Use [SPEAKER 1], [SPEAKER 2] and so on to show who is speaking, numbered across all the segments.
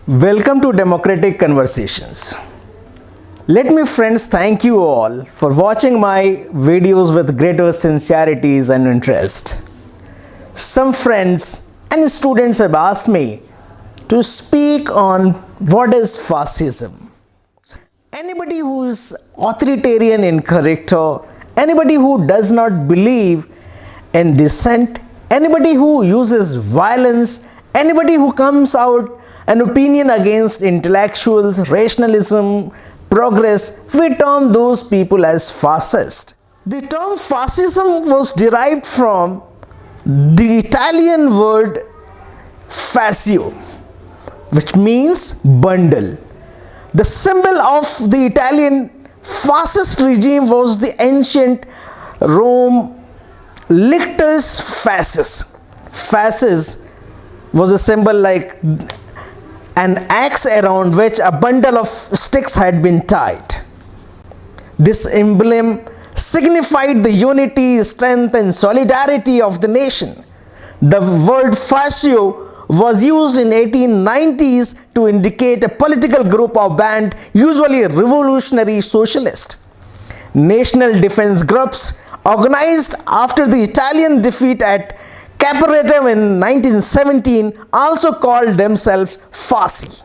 [SPEAKER 1] Welcome to Democratic Conversations. Let me friends thank you all for watching my videos with greater sincerities and interest. Some friends and students have asked me to speak on what is fascism. Anybody who is authoritarian in character, anybody who does not believe in dissent, anybody who uses violence, anybody who comes out an opinion against intellectuals, rationalism, progress, we term those people as fascist. The term fascism was derived from the Italian word fascio, which means bundle. The symbol of the Italian fascist regime was the ancient Rome lictus fascis. Fascis was a symbol like an axe around which a bundle of sticks had been tied. This emblem signified the unity, strength, and solidarity of the nation. The word fascio was used in 1890s to indicate a political group or band, usually revolutionary socialist. National defense groups organized after the Italian defeat at Caporetto in 1917 also called themselves Fasci.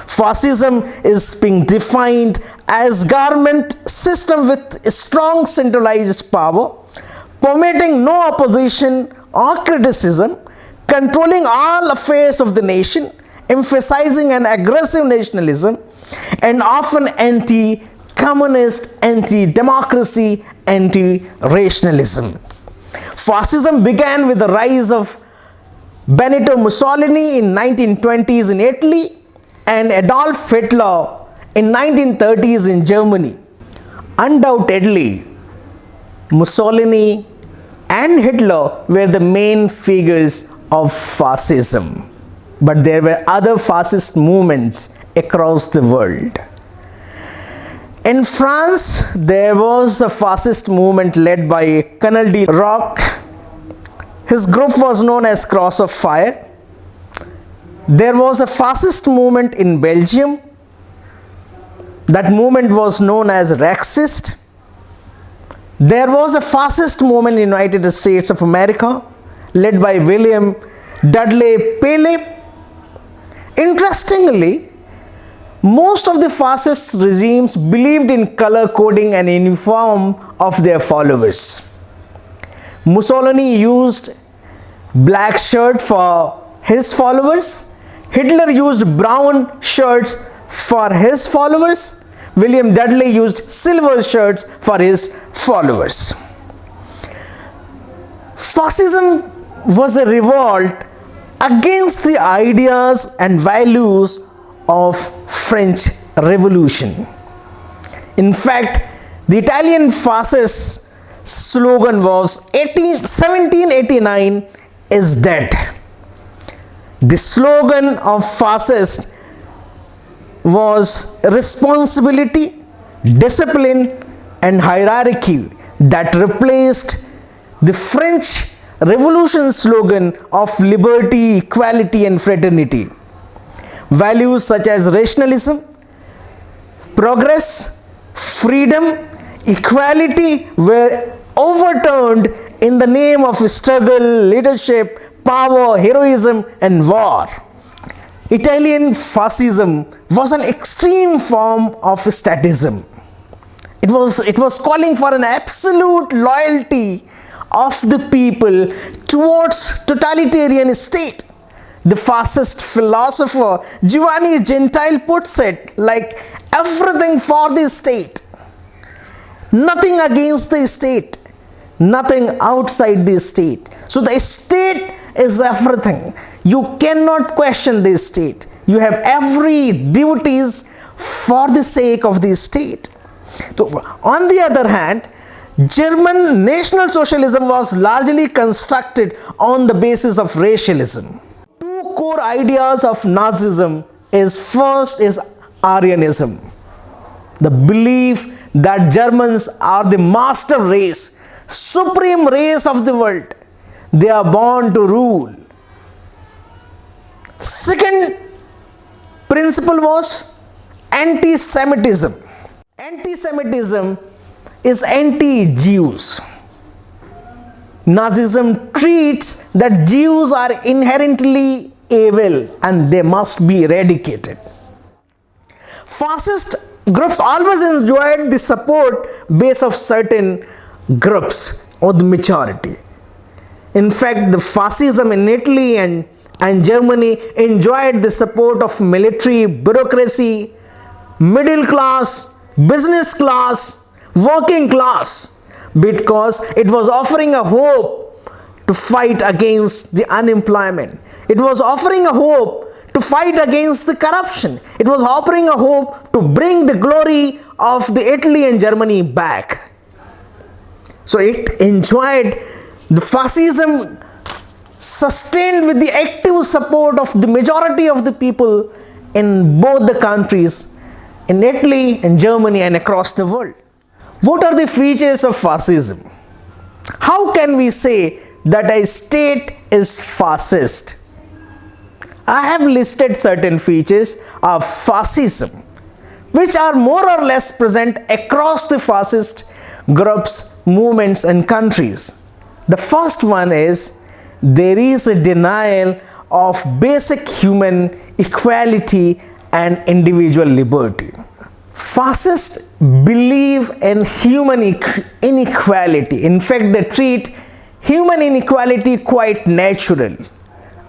[SPEAKER 1] Fascism is being defined as government system with strong centralized power, permitting no opposition or criticism, controlling all affairs of the nation, emphasizing an aggressive nationalism, and often anti-communist, anti-democracy, anti-rationalism. Fascism began with the rise of Benito Mussolini in 1920s in Italy and Adolf Hitler in 1930s in Germany. Undoubtedly, Mussolini and Hitler were the main figures of fascism, but there were other fascist movements across the world. In France, there was a fascist movement led by Colonel de Rock. His group was known as Cross of Fire. There was a fascist movement in Belgium. That movement was known as Rexist. There was a fascist movement in the United States of America led by William Dudley Paley. Interestingly, most of the fascist regimes believed in color coding and uniform of their followers. Mussolini used black shirt for his followers. Hitler used brown shirts for his followers. William Dudley used silver shirts for his followers. Fascism was a revolt against the ideas and values of French Revolution. In fact, the Italian fascist slogan was 1789 is dead. The slogan of fascist was responsibility, discipline, and hierarchy that replaced the French Revolution slogan of liberty, equality, and fraternity. Values such as rationalism, progress, freedom, equality were overturned in the name of struggle, leadership, power, heroism, and war. Italian fascism was an extreme form of statism. It was calling for an absolute loyalty of the people towards totalitarian state. The fascist philosopher Giovanni Gentile puts it like everything for the state, nothing against the state, nothing outside the state. So the state is everything. You cannot question the state. You have every duties for the sake of the state. So, on the other hand, German National Socialism was largely constructed on the basis of racialism. Two core ideas of Nazism is first is Aryanism, the belief that Germans are the master race, supreme race of the world. They are born to rule. Second principle was anti-Semitism. Anti-Semitism is anti-Jews. Nazism treats that Jews are inherently evil and they must be eradicated. Fascist groups always enjoyed the support base of certain groups or the majority. In fact, the fascism in Italy and Germany enjoyed the support of military, bureaucracy, middle class, business class, working class, because it was offering a hope to fight against the unemployment. It was offering a hope to fight against the corruption. It was offering a hope to bring the glory of the Italy and Germany back. So it enjoyed the fascism, sustained with the active support of the majority of the people in both the countries, in Italy and Germany and across the world. What are the features of fascism? How can we say that a state is fascist? I have listed certain features of fascism which are more or less present across the fascist groups, movements and countries. The first one is there is a denial of basic human equality and individual liberty. Fascists believe in human inequality. In fact, they treat human inequality quite natural.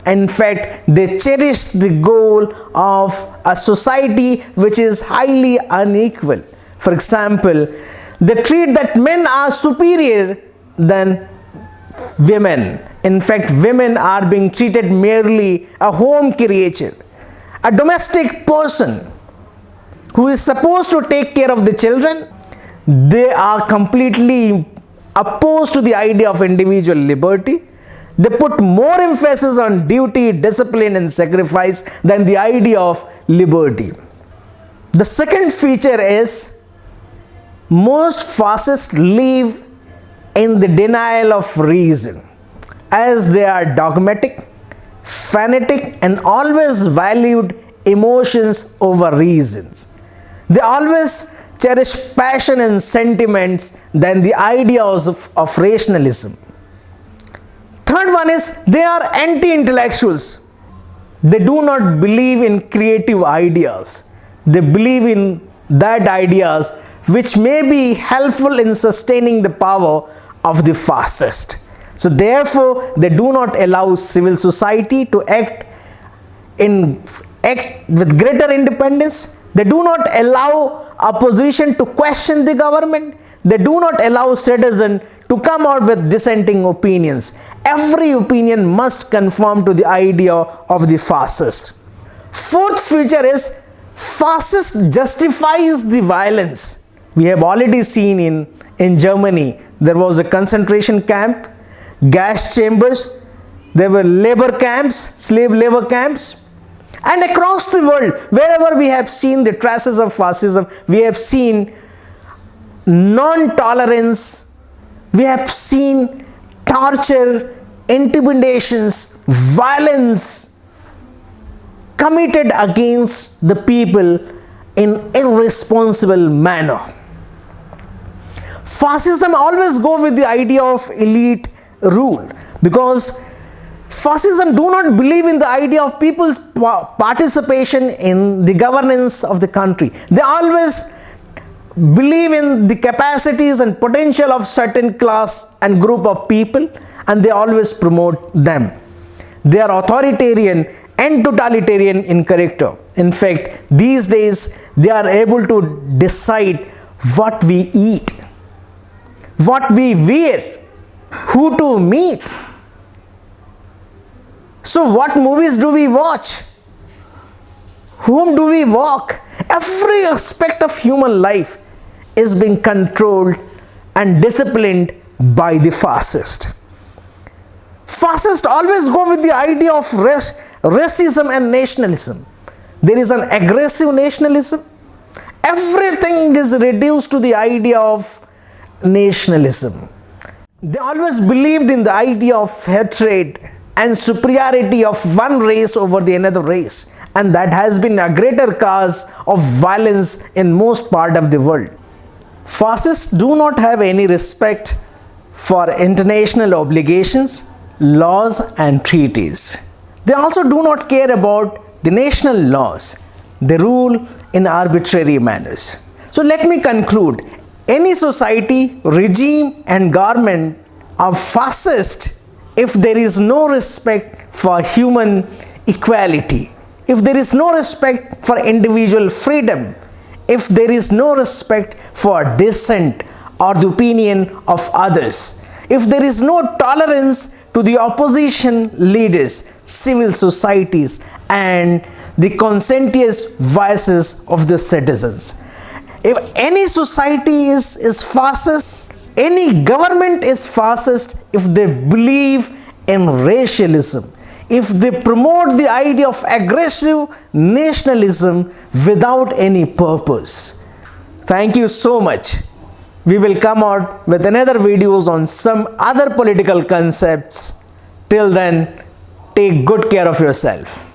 [SPEAKER 1] In fact, they cherish the goal of a society which is highly unequal. For example, they treat that men are superior than women. In fact, women are being treated merely a home creature, a domestic person who is supposed to take care of the children. They are completely opposed to the idea of individual liberty. They put more emphasis on duty, discipline and sacrifice than the idea of liberty. The second feature is most fascists live in the denial of reason, as they are dogmatic, fanatic and always valued emotions over reasons. They always cherish passion and sentiments than the ideas of rationalism. Third one is they are anti-intellectuals. They do not believe in creative ideas. They believe in that ideas which may be helpful in sustaining the power of the fascist. So therefore, they do not allow civil society to act with greater independence. They do not allow opposition to question the government. They do not allow citizens to come out with dissenting opinions. Every opinion must conform to the idea of the fascist. Fourth feature is fascist justifies the violence. We have already seen in Germany, there was a concentration camp, gas chambers, there were labor camps, slave labor camps. And across the world, wherever we have seen the traces of fascism, we have seen non-tolerance, we have seen torture, intimidations, violence committed against the people in irresponsible manner. Fascism always go with the idea of elite rule, because fascism do not believe in the idea of people's participation in the governance of the country. They always believe in the capacities and potential of certain class and group of people, and they always promote them. They are authoritarian and totalitarian in character. In fact, these days they are able to decide what we eat, what we wear, who to meet. So what movies do we watch? Whom do we walk? Every aspect of human life is being controlled and disciplined by the fascist. Fascists always go with the idea of racism and nationalism. There is an aggressive nationalism. Everything is reduced to the idea of nationalism. They always believed in the idea of hatred and superiority of one race over the another race, and that has been a greater cause of violence in most part of the world. Fascists do not have any respect for international obligations, laws and treaties. They also do not care about the national laws. They rule in arbitrary manners. So let me conclude. Any society, regime and government are fascist if there is no respect for human equality, if there is no respect for individual freedom, if there is no respect for dissent or the opinion of others, if there is no tolerance to the opposition leaders, civil societies and the conscientious voices of the citizens. If any society is fascist, any government is fascist if they believe in racialism, if they promote the idea of aggressive nationalism without any purpose. Thank you so much. We will come out with another videos on some other political concepts. Till then, take good care of yourself.